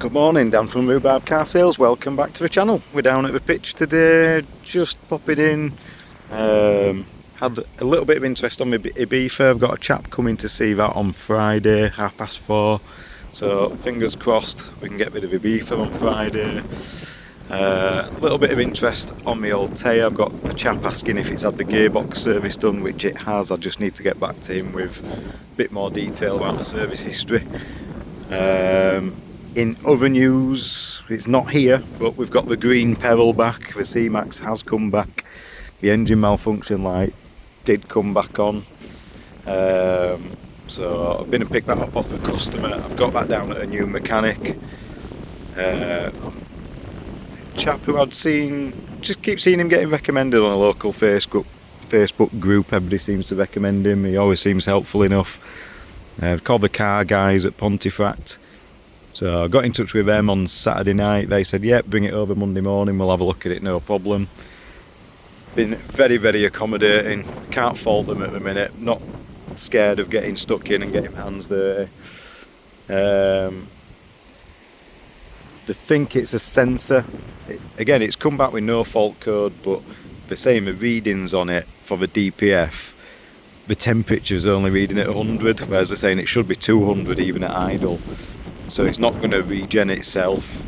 Good morning, Dan from Rhubarb Car Sales. Welcome back to the channel. We're down at the pitch today, just popping in. Had a little bit of interest on my Ibiza. I've got a chap coming to see that on Friday, 4:30. So fingers crossed we can get rid of Ibiza on Friday. A little bit of interest on my old Tay. I've got a chap asking if it's had the gearbox service done, which it has. I just need to get back to him with a bit more detail about the service history. In other news, it's not here, but we've got the green peril back. The C-Max has come back. The engine malfunction light did come back on. So I've been and picked that up off the customer. I've got that down at a new mechanic. Chap who I'd seen, just keep seeing him getting recommended on a local Facebook group. Everybody seems to recommend him. He always seems helpful enough. Called the car guys at Pontefract. So I got in touch with them on Saturday night. They said, yeah, bring it over Monday morning, we'll have a look at it, no problem. Been very, very accommodating. Can't fault them at the minute. Not scared of getting stuck in and getting my hands dirty. They think it's a sensor. Again, it's come back with no fault code, but they're saying the readings on it for the DPF, the temperature's only reading at 100, whereas they're saying it should be 200 even at idle. So it's not going to regen itself.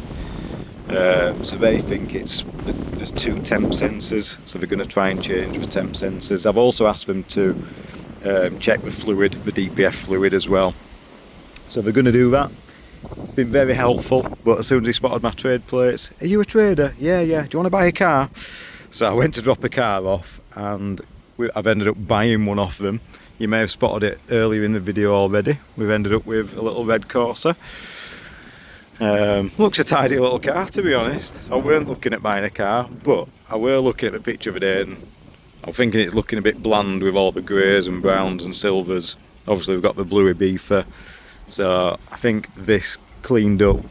So they think there's two temp sensors, so they're going to try and change the temp sensors. I've also asked them to check the fluid, the DPF fluid as well. So they're going to do that. Been very helpful, but as soon as he spotted my trade plates, are you a trader? Yeah, do you want to buy a car? So I went to drop a car off and I've ended up buying one off them. You may have spotted it earlier in the video already. We've ended up with a little red Corsa. Looks a tidy little car, to be honest. I weren't looking at buying a car, but I were looking at the picture of it and I'm thinking it's looking a bit bland with all the greys and browns and silvers. Obviously we've got the blue Ibiza, so I think this cleaned up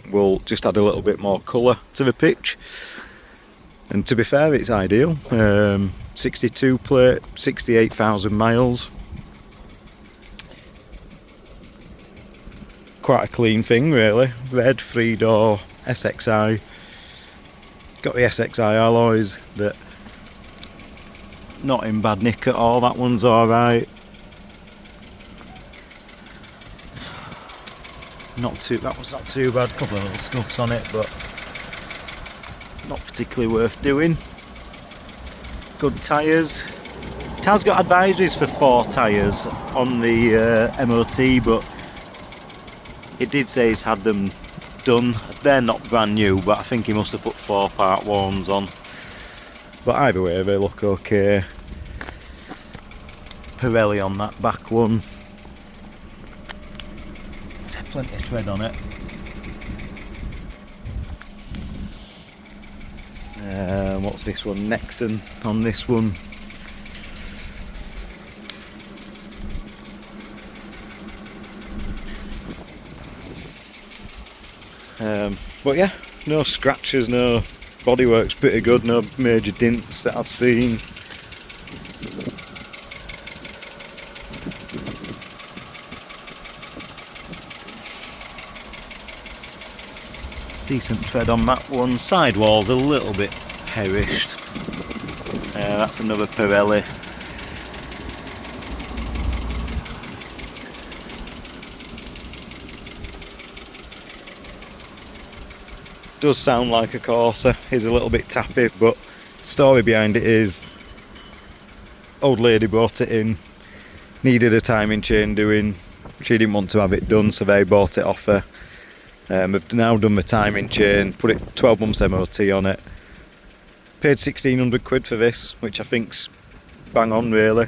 will just add a little bit more colour to the pitch. And to be fair, it's ideal. 62 plate, 68,000 miles. Quite a clean thing really. Red 3-door SXI. Got the SXI alloys that not in bad nick at all. That one's alright. That was not too bad. Couple of little scuffs on it, but not particularly worth doing. Good tyres. It has got advisories for 4 tyres on the MOT, but it did say he's had them done. They're not brand new, but I think he must have put 4 part ones on. But either way, they look okay. Pirelli on that back one. There's plenty of tread on it. What's this one? Nexon on this one. But yeah, no scratches, no bodywork's pretty good, no major dints that I've seen. Decent tread on that one. Sidewall's a little bit perished. That's another Pirelli. Does sound like a Corsa. Is a little bit tappy, but story behind it is old lady brought it in, needed a timing chain doing. She didn't want to have it done, so they bought it off her. We've now done the timing chain, put it 12 months MOT on it. Paid 1,600 quid for this, which I think's bang on really.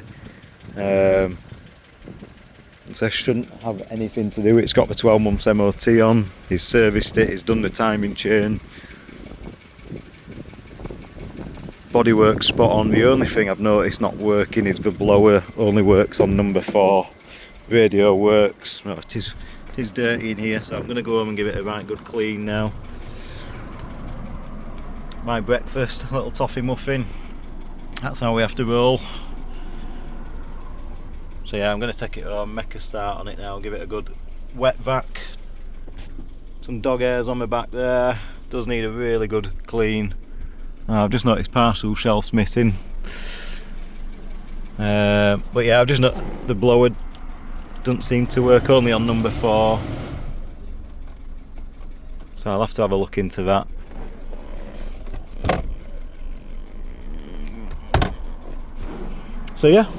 So shouldn't have anything to do. It's got the 12 months MOT on. He's serviced it, he's done the timing chain. Bodywork spot on. The only thing I've noticed not working is the blower only works on number 4. Radio works. Well, it is dirty in here, so I'm going to go home and give it a right good clean now. My breakfast, a little toffee muffin. That's how we have to roll. So yeah, I'm going to take it home, make a start on it now, give it a good wet vac. Some dog hairs on my back there. Does need a really good clean. I've just noticed parcel shelves missing. But yeah, I've just not, the blower doesn't seem to work, only on number 4. So I'll have to have a look into that. So yeah,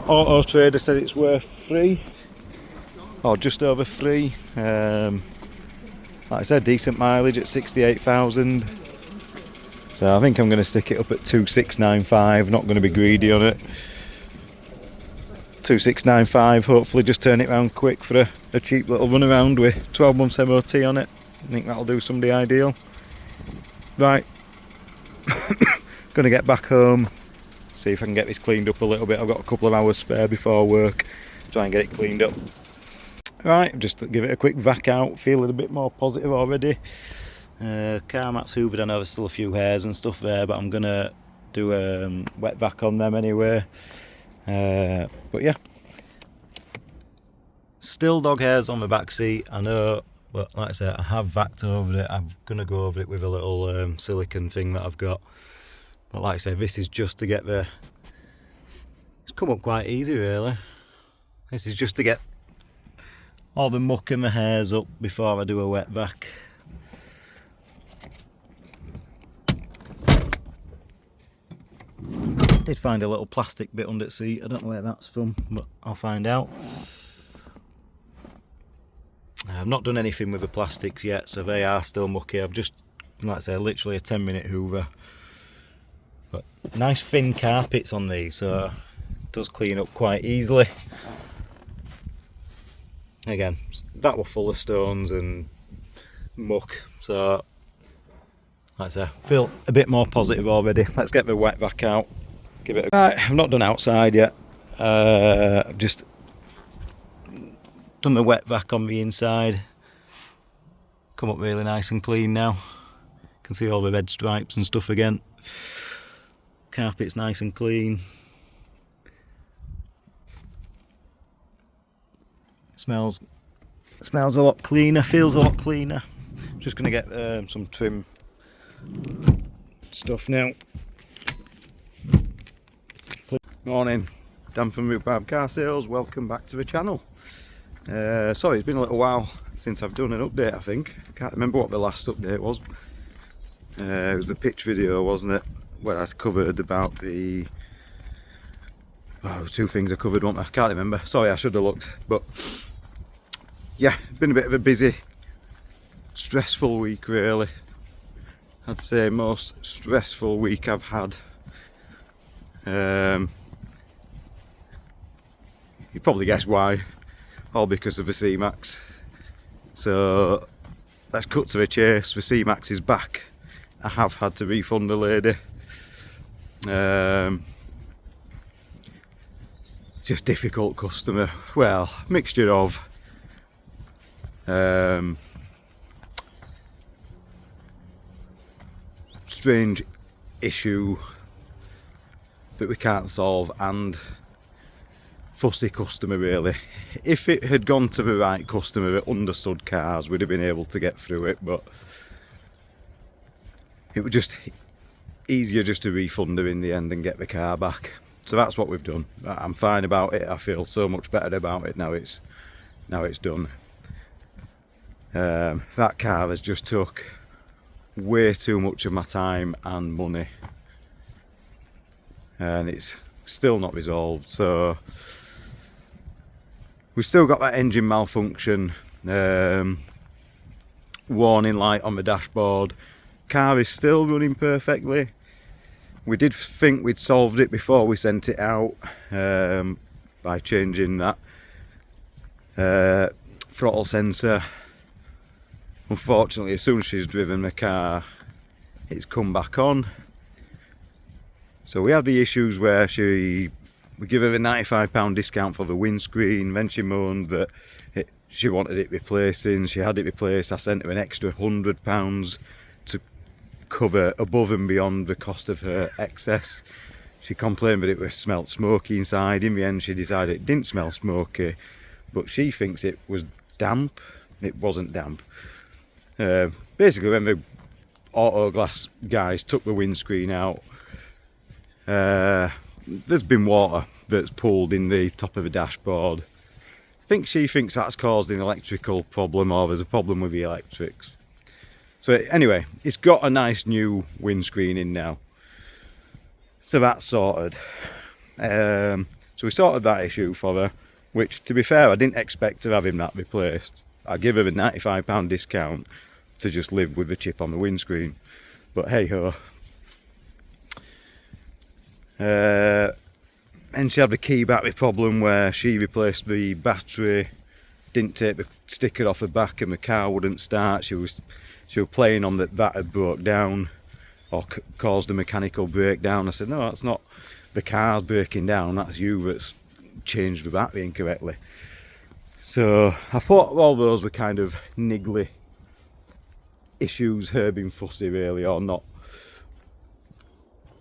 Auto Trader said it's worth 3, or just over 3. Like I said, decent mileage at 68,000. So I think I'm going to stick it up at 2695, not going to be greedy on it. 2695, hopefully just turn it around quick for a cheap little run around with 12 months MOT on it. I think that'll do somebody ideal. Right, gonna get back home, see if I can get this cleaned up a little bit. I've got a couple of hours spare before work, try and get it cleaned up. Right, just give it a quick vac out, feeling a bit more positive already. Car mats hoovered, I know there's still a few hairs and stuff there, but I'm gonna do a wet vac on them anyway. But yeah, still dog hairs on my back seat, I know, but like I said, I have vacked over it. I'm gonna go over it with a little silicone thing that I've got. But like I said, this is just to get the, it's come up quite easy really. This is just to get all the muck and the hairs up before I do a wet vac. Did find a little plastic bit under the seat, I don't know where that's from, but I'll find out. I've not done anything with the plastics yet, so they are still mucky. I've just, like I say, literally a 10-minute hoover. But nice thin carpets on these, so it does clean up quite easily. Again, that were full of stones and muck, so like I say, feel a bit more positive already. Let's get the wet vac out. Give it a... Right, I've not done outside yet. I've just done the wet vac on the inside. Come up really nice and clean now. Can see all the red stripes and stuff again. Carpet's nice and clean. Smells a lot cleaner, feels a lot cleaner. Just gonna get some trim stuff now. Morning, Dan from Rhubarb Car Sales, welcome back to the channel. Sorry, it's been a little while since I've done an update, I think. I can't remember what the last update was. It was the pitch video, wasn't it? Where I covered about the... Oh, 2 things I covered, weren't I? I can't remember. Sorry, I should have looked. But yeah, it's been a bit of a busy, stressful week really. I'd say most stressful week I've had. You probably guess why. All because of the C-Max. So let's cut to the chase. The C-Max is back. I have had to refund the lady. Just difficult customer. Well, mixture of strange issue that we can't solve and fussy customer really. If it had gone to the right customer that understood cars, we'd have been able to get through it, but it was just easier just to refund her in the end and get the car back. So that's what we've done. I'm fine about it. I feel so much better about it now. It's done. That car has just took way too much of my time and money, and it's still not resolved. So we've still got that engine malfunction, warning light on the dashboard. Car is still running perfectly. We did think we'd solved it before we sent it out, by changing that throttle sensor. Unfortunately, as soon as she's driven the car, it's come back on. So we had the issues where we give her a £95 discount for the windscreen, then she moaned that she wanted it replacing. She had it replaced. I sent her an extra £100 to cover above and beyond the cost of her excess. She complained that it smelled smoky inside. In the end, she decided it didn't smell smoky, but she thinks it was damp. It wasn't damp. Basically, when the auto glass guys took the windscreen out, there's been water that's pooled in the top of the dashboard. I think she thinks that's caused an electrical problem, or there's a problem with the electrics. So anyway, it's got a nice new windscreen in now, so that's sorted. So we sorted that issue for her, which, to be fair, I didn't expect to have him that replaced. I give her a £95 discount to just live with the chip on the windscreen, but hey ho. And she had the key battery problem where she replaced the battery, didn't take the sticker off the back, and the car wouldn't start. She was playing on that had broke down or caused a mechanical breakdown. I said, no, that's not the car breaking down, that's you that's changed the battery incorrectly. So I thought all those were kind of niggly issues, her being fussy really, or not.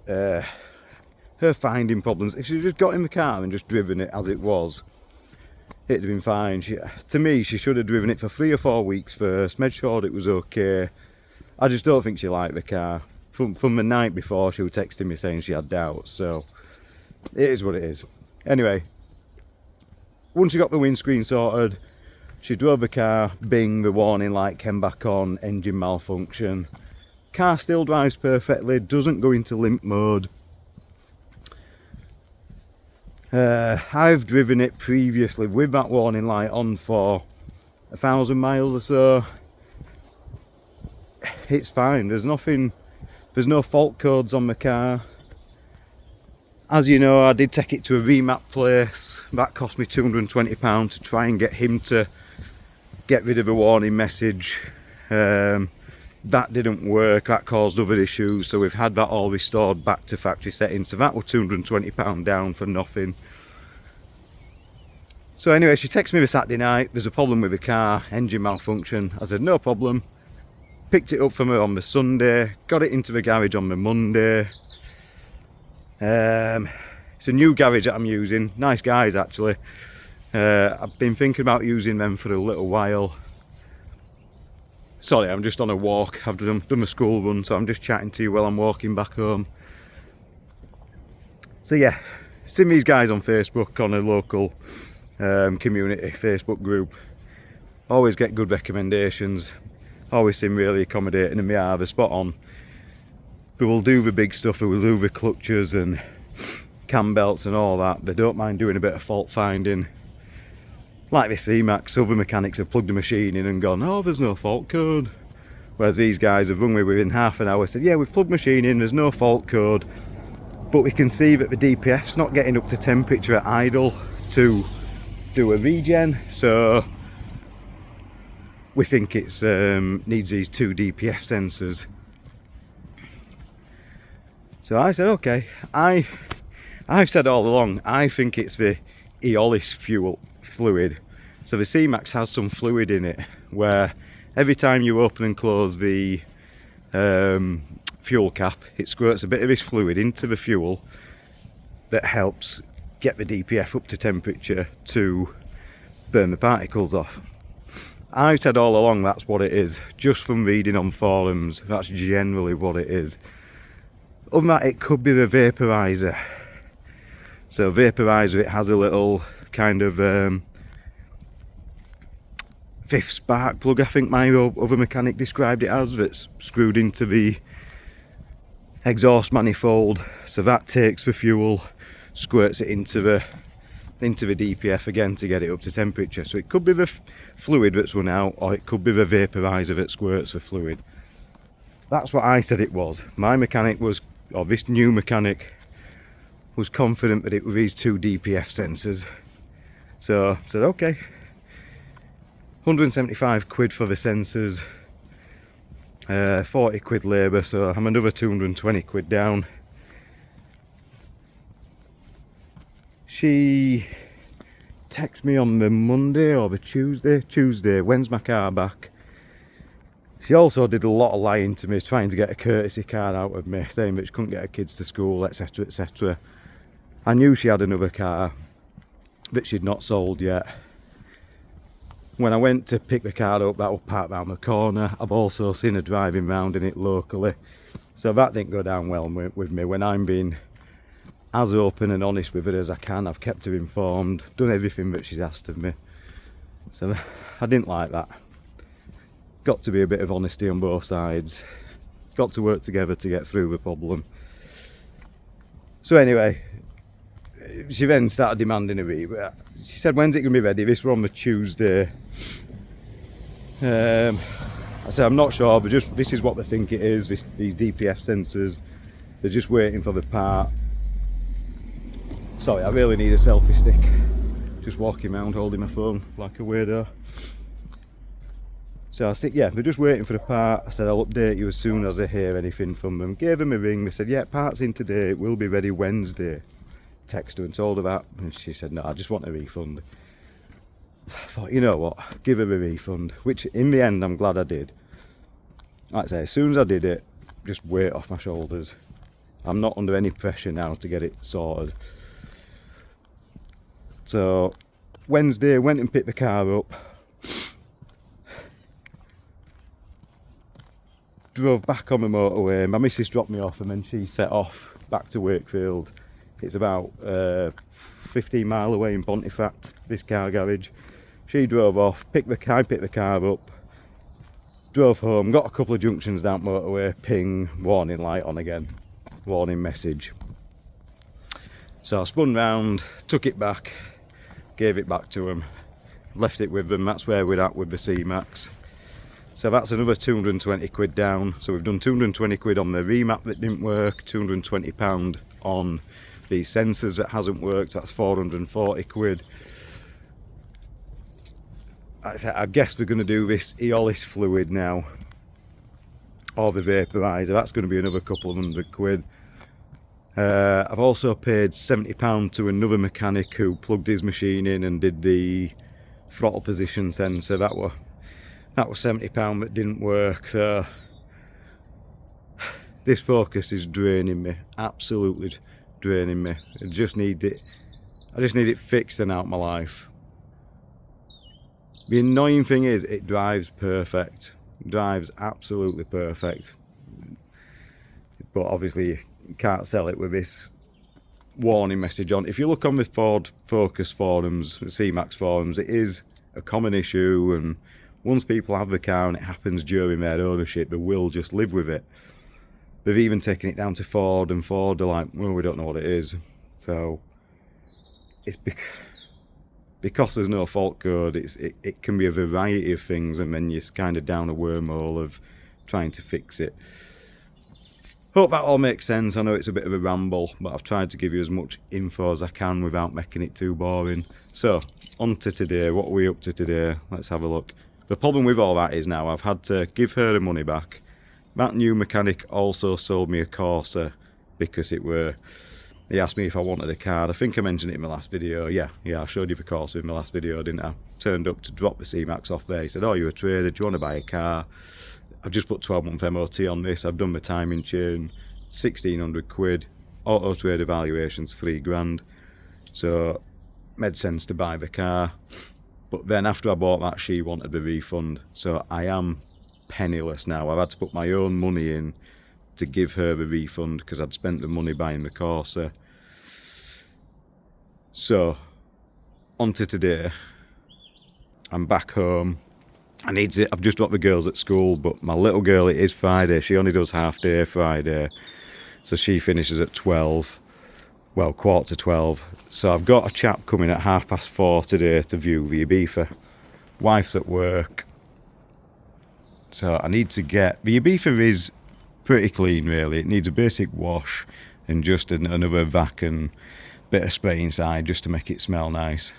Her finding problems. If she just got in the car and just driven it as it was, it'd have been fine. To me, she should have driven it for 3 or 4 weeks first, made sure it was okay. I just don't think she liked the car. From the night before, she was texting me saying she had doubts, so it is what it is. Anyway, once she got the windscreen sorted, she drove the car, bing, the warning light came back on, engine malfunction. Car still drives perfectly, doesn't go into limp mode. I've driven it previously with that warning light on for 1,000 miles or so. It's fine, there's no fault codes on the car. As you know, I did take it to a remap place. That cost me £220 to try and get him to get rid of a warning message. That didn't work, that caused other issues, so we've had that all restored back to factory settings. So that was £220 down for nothing. So anyway, she texted me the Saturday night, there's a problem with the car, engine malfunction. I said, no problem. Picked it up from her on the Sunday, got it into the garage on the Monday. It's a new garage that I'm using, nice guys actually. I've been thinking about using them for a little while. Sorry, I'm just on a walk. I've done my school run, so I'm just chatting to you while I'm walking back home. So yeah, seen these guys on Facebook, on a local community Facebook group. Always get good recommendations. Always seem really accommodating, and they are, they're spot on. They will do the big stuff, they will do the clutches and cam belts and all that. They don't mind doing a bit of fault finding. Like the C-Max, other mechanics have plugged the machine in and gone, oh, there's no fault code. Whereas these guys have rung me within half an hour, said, yeah, we've plugged the machine in, there's no fault code, but we can see that the DPF's not getting up to temperature at idle to do a regen, so we think it's needs these 2 DPF sensors. So I said, okay, I've said all along, I think it's the Eolis fuel fluid. So the C-Max has some fluid in it where every time you open and close the fuel cap, it squirts a bit of this fluid into the fuel that helps get the DPF up to temperature to burn the particles off. I've said all along that's what it is, just from reading on forums, that's generally what it is. Other than that, it could be the vaporizer. So vaporizer, it has a little kind of fifth spark plug, I think my other mechanic described it as, that's screwed into the exhaust manifold. So that takes the fuel, squirts it into the DPF again to get it up to temperature. So it could be the fluid that's run out, or it could be the vaporizer that squirts the fluid. That's what I said it was. My mechanic was, or this new mechanic, was confident that it was these 2 DPF sensors. So I said, okay, 175 quid for the sensors, 40 quid labour, so I'm another 220 quid down. She texted me on the Monday or the Tuesday, when's my car back? She also did a lot of lying to me, trying to get a courtesy car out of me, saying that she couldn't get her kids to school, etc, etc. I knew she had another car that she'd not sold yet. When I went to pick the car up, that was parked round the corner. I've also seen her driving round in it locally. So that didn't go down well with me. When I'm being as open and honest with her as I can, I've kept her informed, done everything that she's asked of me. So I didn't like that. Got to be a bit of honesty on both sides. Got to work together to get through the problem. So anyway, she then started demanding a refund. She said, when's it going to be ready? This was on the Tuesday. I said, I'm not sure, but just this is what they think it is, these DPF sensors. They're just waiting for the part. Sorry, I really need a selfie stick. Just walking around holding my phone like a weirdo. So I said, yeah, they're just waiting for the part. I said, I'll update you as soon as I hear anything from them. Gave them a ring. They said, yeah, part's in today. It will be ready Wednesday. Texted her and told her that. And she said, no, I just want a refund. I thought, you know what, give her a refund. Which, in the end, I'm glad I did. Like I say, as soon as I did it, just weight off my shoulders. I'm not under any pressure now to get it sorted. So, Wednesday, went and picked the car up. Drove back on the motorway. My missus dropped me off and then she set off back to Wakefield. It's about 15 mile away in Pontefract, this car garage. She drove off, I picked the car up, drove home, got a couple of junctions down motorway, ping, warning light on again, warning message. So I spun round, took it back, gave it back to them, left it with them. That's where we're at with the C-Max. So that's another 220 quid down. So we've done 220 quid on the remap that didn't work, £220 on these sensors that hasn't worked. That's 440 quid. I guess we're going to do this Eolis fluid now, or the vaporizer. That's going to be another couple of £100. I've also paid £70 to another mechanic who plugged his machine in and did the throttle position sensor. That was £70 that didn't work. So this Focus is draining me, absolutely draining me. I just need it fixed and out of my life. The annoying thing is, it drives perfect. It drives absolutely perfect. But obviously you can't sell it with this warning message on. If you look on the Ford Focus forums, the C-Max forums, it is a common issue, and once people have the car and it happens during their ownership, they will just live with it. They've even taken it down to Ford, and Ford are like, well, we don't know what it is. So it's because there's no fault code, it can be a variety of things, and then you're kind of down a wormhole of trying to fix it. Hope that all makes sense. I know it's a bit of a ramble, but I've tried to give you as much info as I can without making it too boring. So, on to today. What are we up to today? Let's have a look. The problem with all that is now I've had to give her the money back. That new mechanic also sold me a Corsa because he asked me if I wanted a card. I think I mentioned it in my last video. Yeah, I showed you the Corsa in my last video, didn't I? Turned up to drop the C-Max off there. He said, oh, you're a trader, do you want to buy a car? I've just put 12-month MOT on this. I've done my timing chain, 1,600 quid. Auto trade evaluation's £3,000. So, made sense to buy the car. But then after I bought that, she wanted the refund. So I am penniless now. I've had to put my own money in to give her the refund because I'd spent the money buying the Corsa. So, on to today. I'm back home. I've just dropped the girls at school, but my little girl, it is Friday. She only does half day Friday. So she finishes at 12. Well, 11:45. So I've got a chap coming at 4:30 today to view the Ibiza. Wife's at work. So I need to get... The Ibiza is pretty clean, really. It needs a basic wash and just another vac and bit of spray inside just to make it smell nice.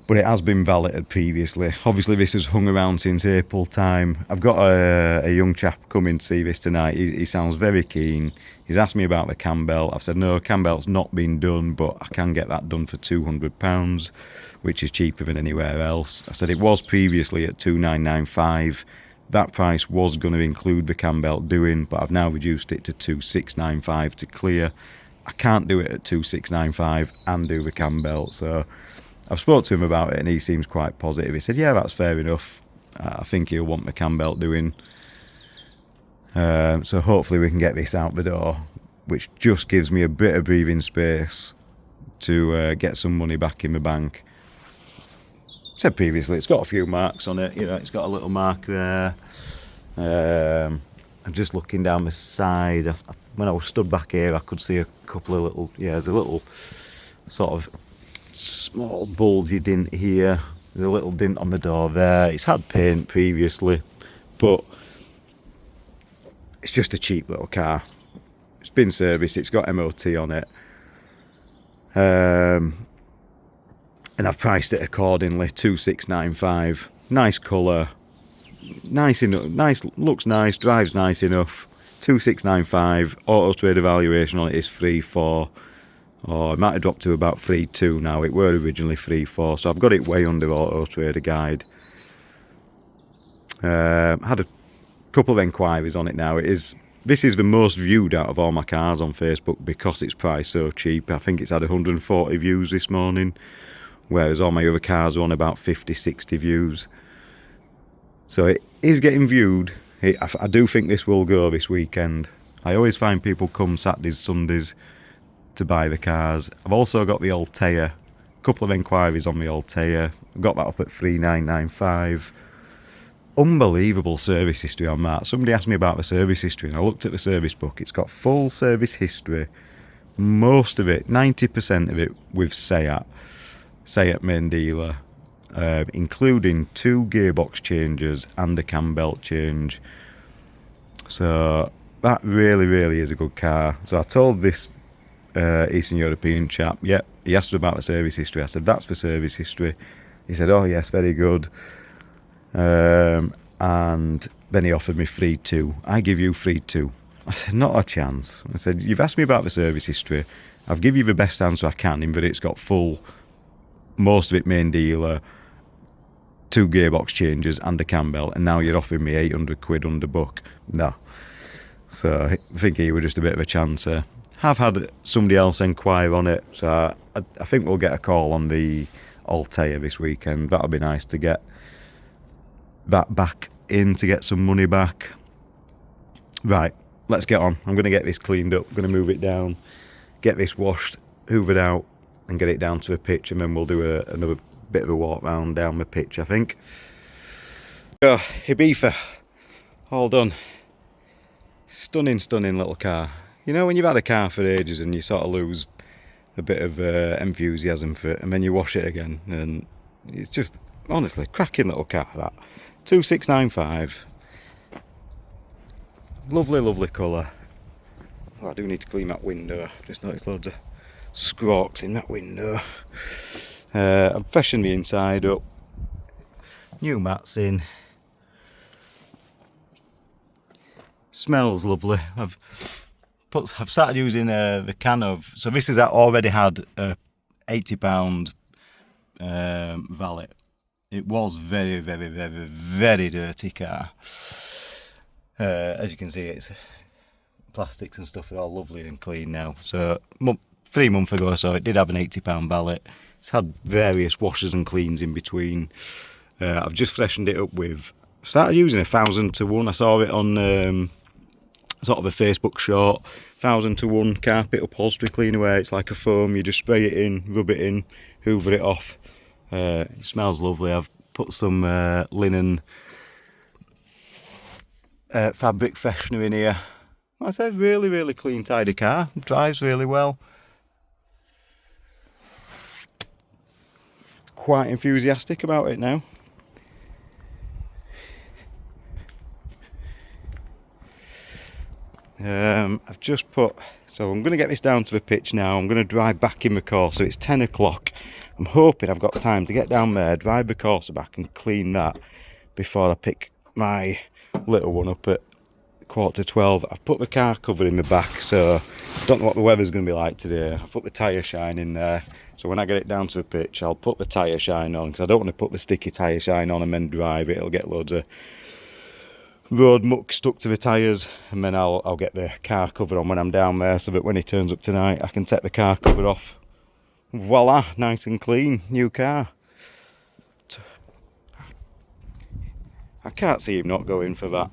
But it has been valeted previously. Obviously this has hung around since April time. I've got a young chap coming to see this tonight. He sounds very keen. He's asked me about the cam belt. I've said no, cam belt's not been done, but I can get that done for £200, which is cheaper than anywhere else. I said it was previously at 2,995. That price was going to include the cam belt doing, but I've now reduced it to 2,695 to clear. I can't do it at 2,695 and do the cam belt, so I've spoke to him about it and he seems quite positive. He said, yeah, that's fair enough. I think he'll want the cam belt doing. So hopefully we can get this out the door, which just gives me a bit of breathing space to get some money back in the bank. I said previously, it's got a few marks on it. You know, it's got a little mark there. I'm just looking down the side. When I was stood back here, I could see a couple of little, there's a little sort of small bulgy dint here. There's a little dint on the door there. It's had paint previously, but it's just a cheap little car. It's been serviced, it's got MOT on it. And I've priced it accordingly, 2695. Nice colour, nice enough, looks nice, drives nice enough. 2695. Auto trade evaluation on it is 3.4. Or it might have dropped to about 3.2 now. It were originally 3.4, so I've got it way under Auto Trader Guide. Had a couple of enquiries on it now. This is the most viewed out of all my cars on Facebook because it's priced so cheap. I think it's had 140 views this morning, whereas all my other cars are on about 50, 60 views. So it is getting viewed. I do think this will go this weekend. I always find people come Saturdays, Sundays to buy the cars. I've also got the Altea. A couple of enquiries on the Altea. I've got that up at 3995. Unbelievable service history on that. Somebody asked me about the service history and I looked at the service book. It's got full service history. Most of it, 90% of it with Seat main dealer, including 2 gearbox changes and a cam belt change. So that really is a good car. So I told this Eastern European chap, he asked about the service history. I said, that's the service history. He said, oh yes, very good. And then he offered me 3.2. I give you 3.2. I said, not a chance. I said, you've asked me about the service history. I've given you the best answer I can in that it's got full, most of it main dealer, 2 gearbox changes and a cam belt, and now you're offering me 800 quid under buck. No. So I think he was just a bit of a chancer. Have had somebody else inquire on it, so I think we'll get a call on the Altea this weekend. That'll be nice to get that back in, to get some money back. Right, let's get on. I'm going to get this cleaned up, I'm going to move it down, get this washed, hoovered out and get it down to a pitch, and then we'll do another bit of a walk round down the pitch, I think. Oh, Ibiza, all done. Stunning little car. You know when you've had a car for ages and you sort of lose a bit of enthusiasm for it, and then you wash it again, and it's just, honestly, cracking little car, that. 2695. Lovely colour. Oh, I do need to clean that window. Just noticed loads of squawks in that window. I've freshened the inside up. New mats in. Smells lovely. I've started using the can of, so this has already had a £80 valet. It was very dirty car. As you can see, it's plastics and stuff are all lovely and clean now. So 3 months ago or so, it did have an £80 valet. It's had various washes and cleans in between. I've just freshened it up with, started using 1000 to 1. I saw it on sort of a Facebook short. 1000 to 1 carpet upholstery cleaner, where it's like a foam, you just spray it in, rub it in, hoover it off. It smells lovely. I've put some linen fabric freshener in here. Like I said, really clean, tidy car. Drives really well. Quite enthusiastic about it now. I've just put, so I'm going to get this down to the pitch now. I'm going to drive back in the Corsa. It's 10 o'clock. I'm hoping I've got time to get down there, drive the Corsa back and clean that before I pick my little one up at 11:45. I've put the car cover in the back, so I don't know what the weather's going to be like today. I've put the tyre shine in there, so when I get it down to the pitch, I'll put the tyre shine on, because I don't want to put the sticky tyre shine on and then drive it. It'll get loads of road muck stuck to the tyres, and then I'll get the car cover on when I'm down there, so that when he turns up tonight I can take the car cover off voila, nice and clean, new car. I can't see him not going for that.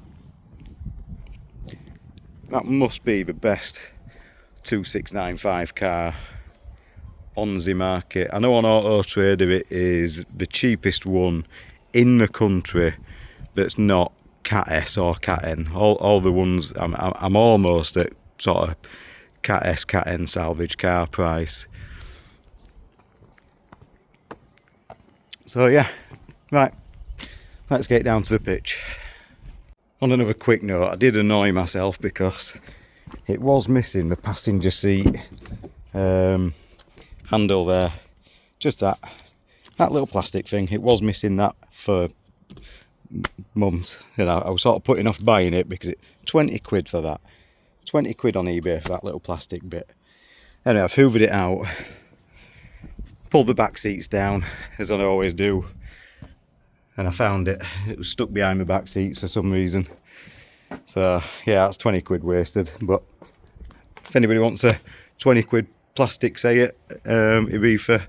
That must be the best 2695 car on the market. I know on Auto Trader it is the cheapest one in the country that's not Cat S or Cat N. All the ones I'm almost at sort of Cat S, Cat N salvage car price. So yeah, right, let's get down to the pitch. On another quick note, I did annoy myself because it was missing the passenger seat handle there. Just that little plastic thing. It was missing that for months. You know, I was sort of putting off buying it because 20 quid for that. 20 quid on eBay for that little plastic bit. Anyway, I've hoovered it out. Pulled the back seats down, as I always do. And I found it. It was stuck behind my back seats for some reason. So yeah, that's 20 quid wasted. But if anybody wants a 20 quid plastic, say it, Ibiza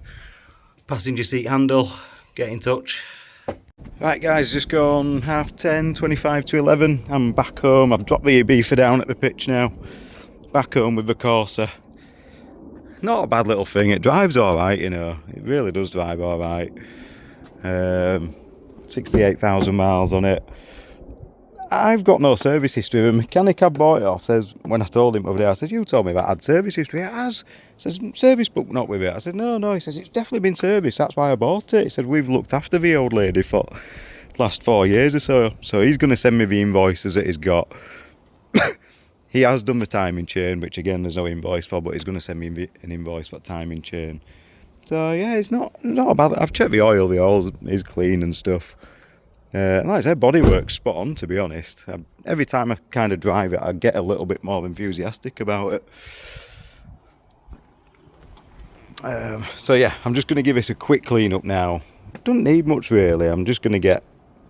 passenger seat handle, get in touch. Right guys, just gone 10:30, 25 to 11. I'm back home. I've dropped the Ibiza down at the pitch now. Back home with the Corsa. Not a bad little thing. It drives alright, you know. It really does drive alright. 68,000 miles on it. I've got no service history. The mechanic I bought it off says, when I told him over there, I said, you told me that I had service history. It has. He says, service book not with it. I said, no. He says, it's definitely been serviced. That's why I bought it. He said, we've looked after the old lady for the last 4 years or so. So he's going to send me the invoices that he's got. He has done the timing chain, which again, there's no invoice for, but he's going to send me an invoice for timing chain. So yeah, it's not a bad. I've checked the oil is clean and stuff. Like I said, bodywork's spot on, to be honest. Every time I kind of drive it, I get a little bit more enthusiastic about it. So yeah, I'm just going to give this a quick clean up now. Don't need much really. I'm just going to get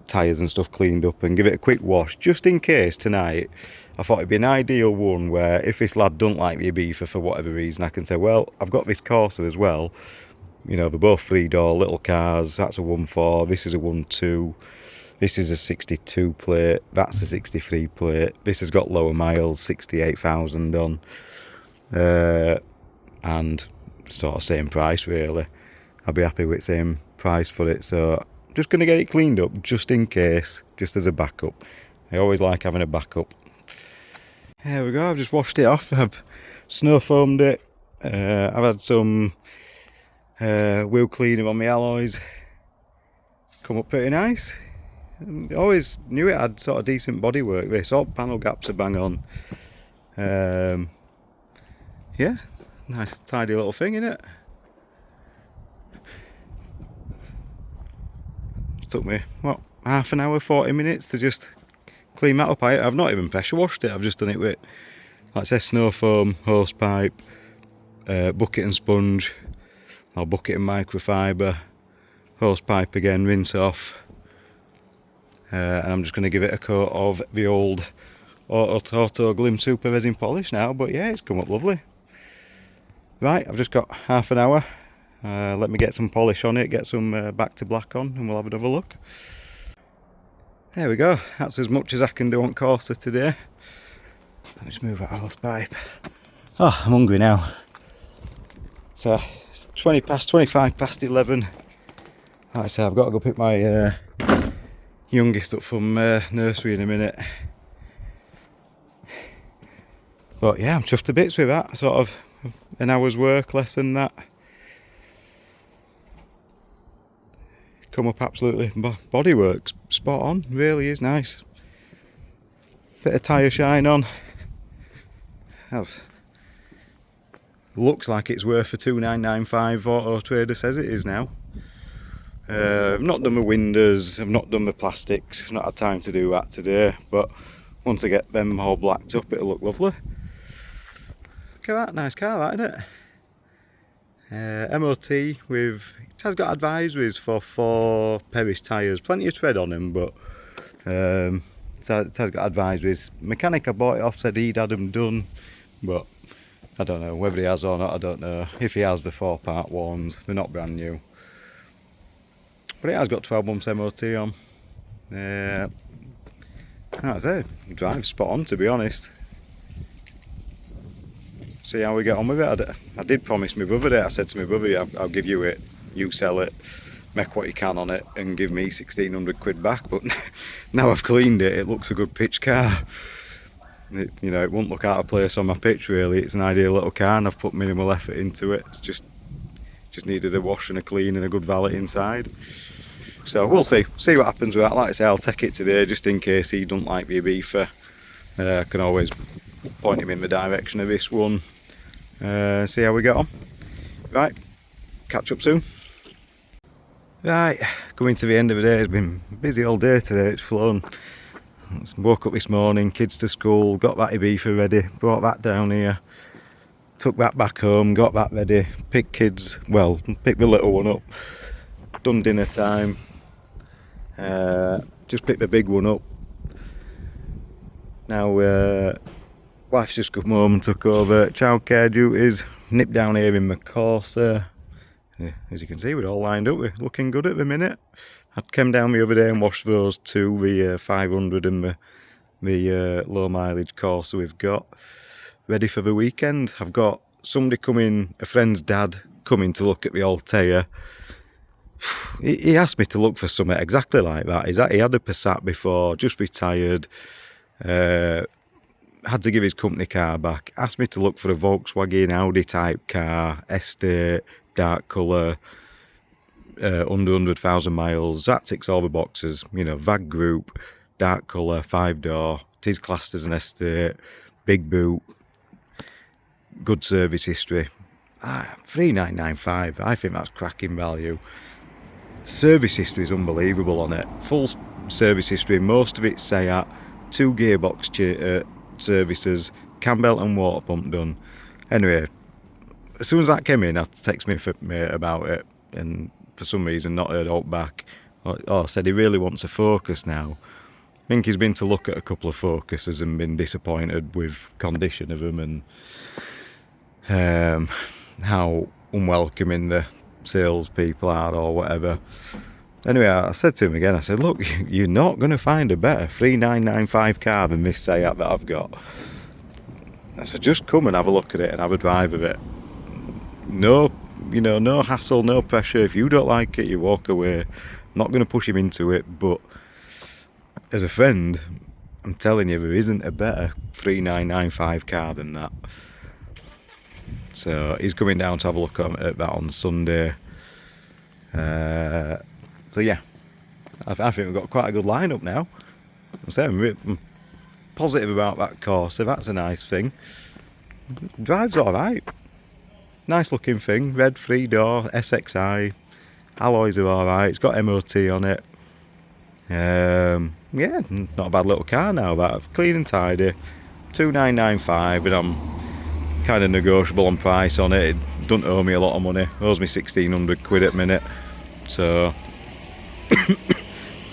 tyres and stuff cleaned up and give it a quick wash, just in case tonight. I thought it'd be an ideal one where if this lad don't like the Ibiza for whatever reason, I can say, well, I've got this Corsa as well. You know, they're both 3-door little cars. That's a 1.4, this is a 1.2. This is a 62 plate, that's a 63 plate. This has got lower miles, 68,000 on. And sort of same price really. I'll be happy with same price for it. So I'm just going to get it cleaned up just in case, just as a backup. I always like having a backup. There we go, I've just washed it off. I've snow foamed it. I've had some wheel cleaner on my alloys. Come up pretty nice. I always knew it had sort of decent bodywork. This all panel gaps are bang on. Yeah, nice tidy little thing, innit? It took me what, half an hour, 40 minutes to just clean that up. I've not even pressure washed it. I've just done it with, like I said, snow foam, hose pipe, bucket and sponge, or bucket and microfiber, hose pipe again, rinse off. And I'm just going to give it a coat of the old Auto Glim Super Resin Polish now. But yeah, it's come up lovely. Right, I've just got half an hour. Let me get some polish on it, get some back to black on, and we'll have another look. There we go. That's as much as I can do on Corsa today. Let me just move that hose pipe. Oh, I'm hungry now. So, 25 past 11. Like I say, I've got to go pick my youngest up from nursery in a minute. But yeah, I'm chuffed to bits with that. Sort of an hour's work, less than that. Come up absolutely, bodywork's spot on, really is nice. Bit of tyre shine on. That's, looks like it's worth a 2,995. Auto Trader says it is now. I've not done my windows, I've not done my plastics, I've not had time to do that today, but once I get them all blacked up it'll look lovely. Look at that, nice car that, isn't it? MOT with, it has got advisories for 4 Perish tyres, plenty of tread on them, but it has got advisories. Mechanic I bought it off said he'd had them done, but I don't know whether he has or not, I don't know. If he has, the 4-part ones, they're not brand new. But it has got 12 months MOT on. That's it. Drive spot on, to be honest. See how we get on with it. I did promise my brother it. I said to my brother, I'll give you it, you sell it, make what you can on it and give me 1,600 quid back. But now I've cleaned it, it looks a good pitch car. It won't look out of place on my pitch really. It's an ideal little car and I've put minimal effort into it. It's just needed a wash and a clean and a good valet inside. So we'll see what happens with that. Like I say, I'll take it today just in case he doesn't like the Ibiza. I can always point him in the direction of this one. See how we get on. Right, catch up soon. Right, coming to the end of the day. It's been busy all day today, it's flown. Woke up this morning, kids to school, got that Ibiza ready, brought that down here, took that back home, got that ready, picked the little one up, done dinner time, just picked the big one up. Now wife's just come home and took over childcare duties, nipped down here in my Corsa. As you can see, we're all lined up, we're looking good at the minute. I came down the other day and washed those two, the 500 and the low mileage Corsa we've got, ready for the weekend. I've got somebody coming, a friend's dad, coming to look at the old tyre. He asked me to look for something exactly like that. He had a Passat before, just retired, had to give his company car back, asked me to look for a Volkswagen Audi type car, estate, dark colour, under 100,000 miles. That ticks all the boxes, VAG group, dark colour, 5-door, it is classed as an estate, big boot, good service history. 3,995, I think that's cracking value. Service history is unbelievable on it. Full service history, most of it Seat, 2 gearbox services, cam belt and water pump done. Anyway, as soon as that came in, I texted my mate about it, and for some reason not heard out back. Said he really wants a Focus now. I think he's been to look at a couple of Focuses and been disappointed with condition of them and how unwelcoming the salespeople are or whatever. Anyway, I said to him again, I said, look, you're not going to find a better 3,995 car than this Seat that I've got. I said, just come and have a look at it and have a drive of it. No hassle, no pressure. If you don't like it, you walk away. I'm not going to push him into it, but as a friend, I'm telling you, there isn't a better 3,995 car than that. So he's coming down to have a look at that on Sunday. So yeah, I think we've got quite a good lineup now. I'm positive about that Corsa. That's a nice thing. Drives alright. Nice looking thing. Red 3-door SXI. Alloys are alright. It's got MOT on it. Yeah, not a bad little car now. That clean and tidy. 2,995, and I'm kind of negotiable on price on it. It doesn't owe me a lot of money. It owes me 1,600 quid at the minute. So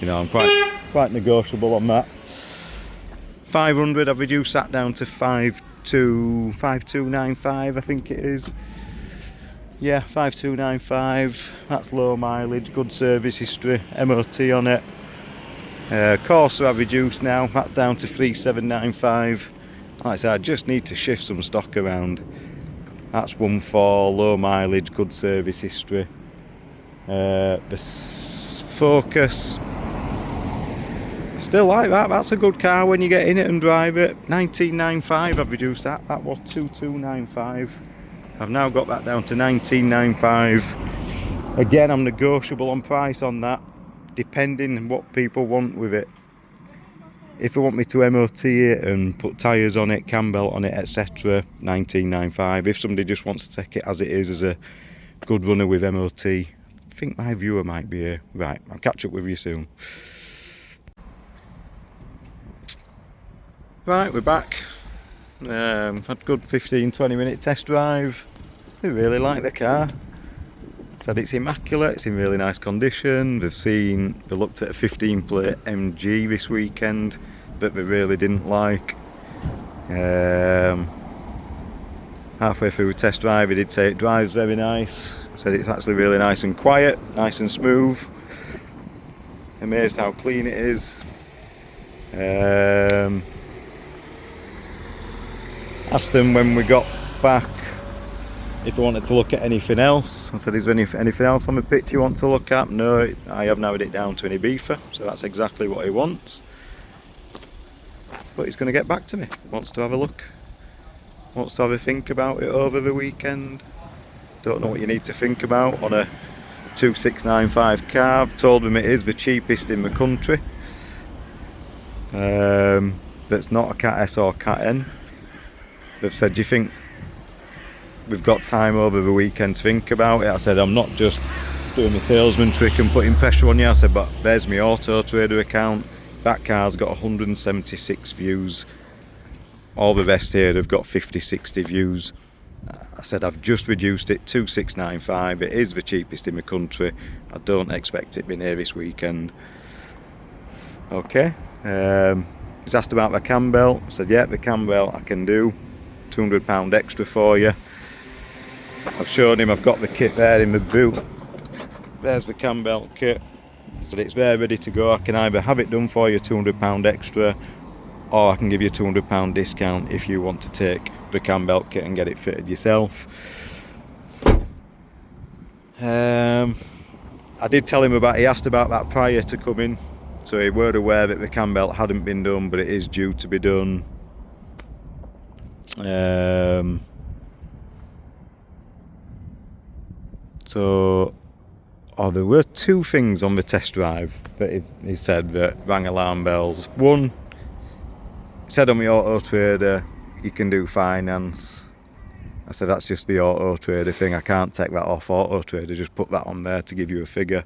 I'm quite negotiable on that. 500, I've reduced that down to 5295, I think it is. Yeah, 5295. That's low mileage, good service history, MOT on it. Corsa I've reduced now. That's down to 3795. Like I said, I just need to shift some stock around. That's 1.4, low mileage, good service history. The Focus, I still like that. That's a good car when you get in it and drive it. 1995, I've reduced that. That was 2295. I've now got that down to 1995. Again, I'm negotiable on price on that, depending on what people want with it. If they want me to MOT it and put tyres on it, cam belt on it, etc., 1995. If somebody just wants to take it as it is, as a good runner with MOT, I think my viewer might be here. Right, I'll catch up with you soon. Right, we're back. Had a good 15-20 minute test drive. I really like the car. Said it's immaculate, it's in really nice condition. They looked at a 15 plate MG this weekend that they really didn't like. halfway through the test drive he did say it drives very nice. Said it's actually really nice and quiet, nice and smooth. Amazed how clean it is. Asked them when we got back if I wanted to look at anything else. I said, is there anything else on the pitch you want to look at? No, I have narrowed it down to an Ibiza, so that's exactly what he wants. But he's going to get back to me. Wants to have a look. Wants to have a think about it over the weekend. Don't know what you need to think about on a 2695 car. I've told him it is the cheapest in the country. That's not a Cat S or Cat N. They've said, do you think we've got time over the weekend to think about it? I said, I'm not just doing the salesman trick and putting pressure on you. I said, but there's my Auto Trader account. That car's got 176 views. All the rest here have got 50, 60 views. I said, I've just reduced it to 695. It is the cheapest in the country. I don't expect it to be near this weekend. Okay. He's asked about the cam belt. I said, yeah, the cam belt I can do. £200 extra for you. I've shown him I've got the kit there in the boot. There's the cam belt kit. So it's there ready to go. I can either have it done for you, £200 extra, or I can give you a £200 discount if you want to take the cam belt kit and get it fitted yourself. I did tell him he asked about that prior to coming, so he were aware that the cam belt hadn't been done, but it is due to be done. There were two things on the test drive that he said that rang alarm bells. One, he said on the Auto Trader you can do finance. I said, that's just the Auto Trader thing, I can't take that off Auto Trader, just put that on there to give you a figure.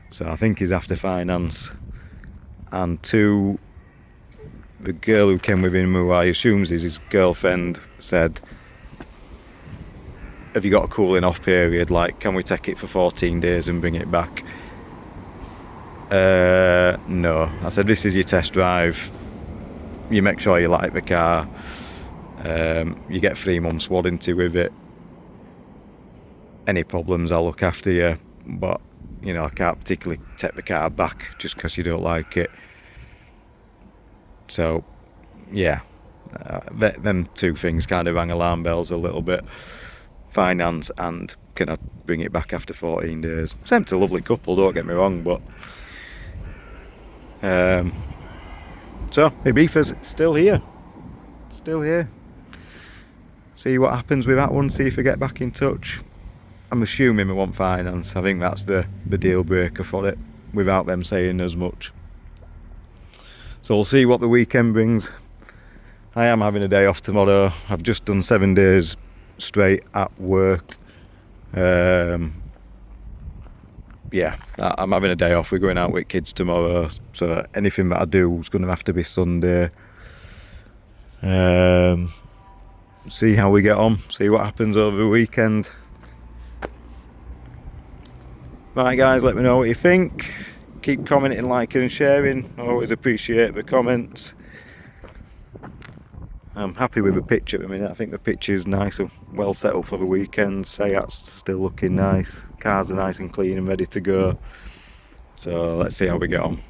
So I think he's after finance. And two, the girl who came with him, who I assume is his girlfriend, said, have you got a cooling off period? Like, can we take it for 14 days and bring it back? No. I said, this is your test drive. You make sure you like the car. You get 3 months warranty with it. Any problems, I'll look after you. But, you know, I can't particularly take the car back just because you don't like it. So, yeah. Them two things kind of rang alarm bells a little bit. Finance and can I bring it back after 14 days. Seemed a lovely couple, don't get me wrong, but so Ibiza's still here. See what happens with that one, see if we get back in touch. I'm assuming we want finance. I think that's the deal breaker for it, without them saying as much. So we'll see what the weekend brings. I am having a day off tomorrow. I've just done 7 days straight at work. Yeah, I'm having a day off. We're going out with kids tomorrow, so anything that I do is going to have to be Sunday. See how we get on, see what happens over the weekend. Right guys, let me know what you think. Keep commenting, liking and sharing. I always appreciate the comments. I'm happy with the pitch at the minute. I think the pitch is nice and well set up for the weekend. Sayat's still looking nice. Cars are nice and clean and ready to go. So let's see how we get on.